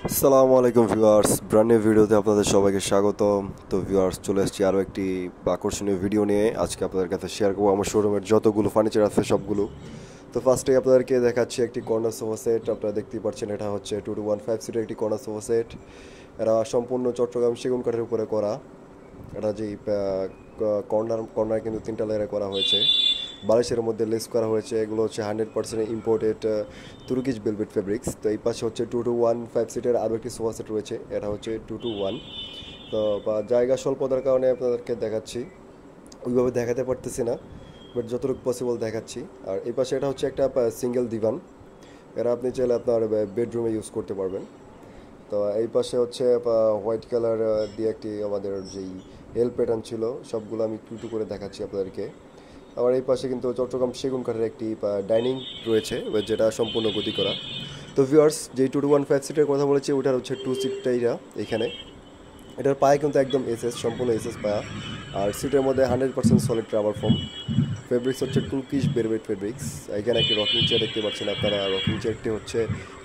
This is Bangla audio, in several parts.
আসসালামু আলাইকুম ভিউয়ার্স, ব্র্যান্ড নিউ ভিডিওতে আপনাদের সবাইকে স্বাগতম। তো ভিউয়ার্স, চলে এসেছি আরও একটি আকর্ষণীয় ভিডিও নিয়ে। আজকে আপনাদের কাছে শেয়ার করবো আমার শোরুমের যতগুলো ফার্নিচার আছে সবগুলো। তো ফার্স্টে আপনাদেরকে দেখাচ্ছি একটি কর্নার সোফা সেট। আপনারা দেখতেই পাচ্ছেন, এটা হচ্ছে 2-1-5 সিটের একটি কর্নার সোফা সেট। এরা সম্পূর্ণ চট্টগ্রাম সেগুন কাঠের উপরে করা। এটা যেই কর্নার কিন্তু 3টা লেয়ারে করা হয়েছে, বালিশের মধ্যে লেস করা হয়েছে। এগুলো হচ্ছে 100% ইম্পোর্টেড তুর্কিশ ভেলভেট ফেব্রিক্স। তো এই পাশে হচ্ছে 2-1-5 সিটের আরও একটি সোফা সেট রয়েছে, এটা হচ্ছে 2-1। তো জায়গা স্বল্পতার কারণে আপনাদেরকে দেখাচ্ছি, ওইভাবে দেখাতে পারতেছি না, বাট যতটুকু পসিবল দেখাচ্ছি। আর এই পাশে এটা হচ্ছে একটা সিঙ্গেল দিভান, এটা আপনি চাইলে আপনার বেডরুমে ইউজ করতে পারবেন। তো এই পাশে হচ্ছে হোয়াইট কালার দিয়ে একটি আমাদের যেই এল প্যাটার্ন ছিল সবগুলো আমি একটু করে দেখাচ্ছি আপনাদেরকে। আবার এই পাশে কিন্তু চট্টগ্রাম সেগুন কাঠের একটি ডাইনিং রয়েছে, যেটা সম্পূর্ণ গদি করা। তো ভিউয়ার্স, যেই 2-1-5 সিটের কথা বলেছি ওটার হচ্ছে 2 সিটটাইরা এখানে। এটার পায়ে কিন্তু একদম এসএস, সম্পূর্ণ এসএস পায়া। আর সিটের মধ্যে 100% সলিড রাবার ফোম। ফেব্রিক্স হচ্ছে তুর্কিশ ভেলভেট ফেব্রিক্স। এখানে একটি রকিং চেয়ার দেখতে পাচ্ছেন আপনারা। রকিং চেয়ারটি হচ্ছে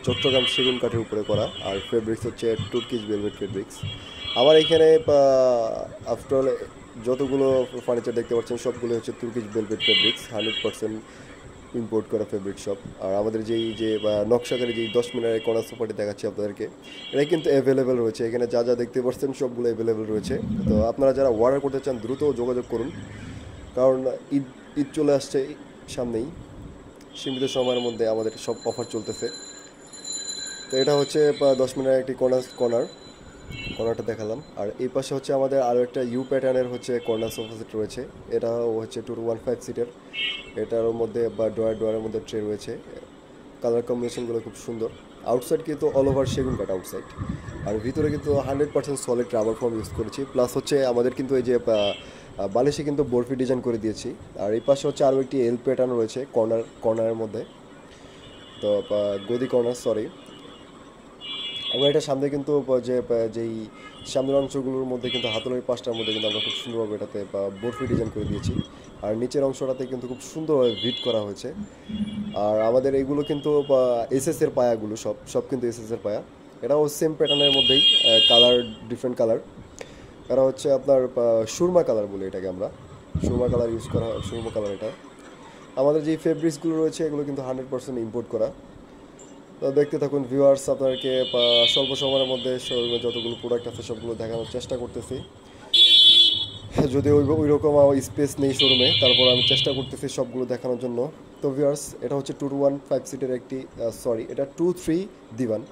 চট্টগ্রাম সেগুন কাঠের উপরে করা, আর ফেব্রিক্স হচ্ছে তুর্কিশ ভেলভেট ফেব্রিক্স। আমার এখানে আফটার যতগুলো ফার্নিচার দেখতে পাচ্ছেন সবগুলো হচ্ছে তুর্কিশ ভেলভেট ফেব্রিক্স, 100% ইম্পোর্ট করা ফেব্রিক শপ। আর আমাদের যে নকশাকারী যেই 10 মিনারের কর্নার সোফাটি দেখাচ্ছি আপনাদেরকে, এটা কিন্তু অ্যাভেলেবেল রয়েছে। এখানে যা যা দেখতে পাচ্ছেন সবগুলো অ্যাভেলেবেল রয়েছে। তো আপনারা যারা অর্ডার করতে চান দ্রুত যোগাযোগ করুন, কারণ ঈদ ঈদ চলে আসছে সামনেই। সীমিত সময়ের মধ্যে আমাদের সব অফার চলতেছে। তো এটা হচ্ছে 10 মিনারের একটি কর্নারটা দেখালাম। আর এই পাশে হচ্ছে আমাদের আরও একটা ইউ প্যাটার্নের হচ্ছে কর্নার সোফা সেট রয়েছে। এটাও হচ্ছে 2-1-5 সিটের। এটার মধ্যে ড্রয়ারের মধ্যে ট্রে রয়েছে। কালার কম্বিনেশনগুলো খুব সুন্দর। আউটসাইড কিন্তু অল ওভার সেগুন কাঠ আউটসাইড, আর ভিতরে কিন্তু 100% সলিড রাবার ফর্ম ইউজ করেছি। প্লাস হচ্ছে আমাদের কিন্তু এই যে বালিশে কিন্তু বরফি ডিজাইন করে দিয়েছি। আর এই পাশে হচ্ছে আরও একটি এল প্যাটার্ন রয়েছে কর্নারের মধ্যে। তো গদি কর্নার, সরি। এবং এটা সামনে কিন্তু যেই সামনের অংশগুলোর মধ্যে কিন্তু হাতলের পাশটার মধ্যে কিন্তু আমরা খুব সুন্দরভাবে এটাতে বরফি ডিজাইন করে দিয়েছি। আর নিচের অংশটাতে কিন্তু খুব সুন্দরভাবে ভিট করা হয়েছে। আর আমাদের এইগুলো কিন্তু এসএস এর পায়াগুলো সব কিন্তু এসএস এর পায়া। এটাও সেম প্যাটার্নের মধ্যেই, কালার ডিফারেন্ট কালার। এটা হচ্ছে আপনার সুরমা কালার বলে এটাকে আমরা, সুরমা কালার ইউজ করা হয়, সুরমা কালার এটা। আমাদের যে ফেব্রিক্সগুলো রয়েছে এগুলো কিন্তু 100% ইম্পোর্ট করা। তো দেখতে থাকুন ভিউয়ার্স, আপনাদেরকে স্বল্প সময়ের মধ্যে শোরুমে যতগুলো প্রোডাক্ট আছে সবগুলো দেখানোর চেষ্টা করতেছি। যদি ওই রকম স্পেস নেই শোরুমে, তারপর আমি চেষ্টা করতেছি সবগুলো দেখানোর জন্য। তো ভিউয়ার্স, এটা হচ্ছে 2-1-5 সিটের একটি, সরি, এটা 2-3 দিবান।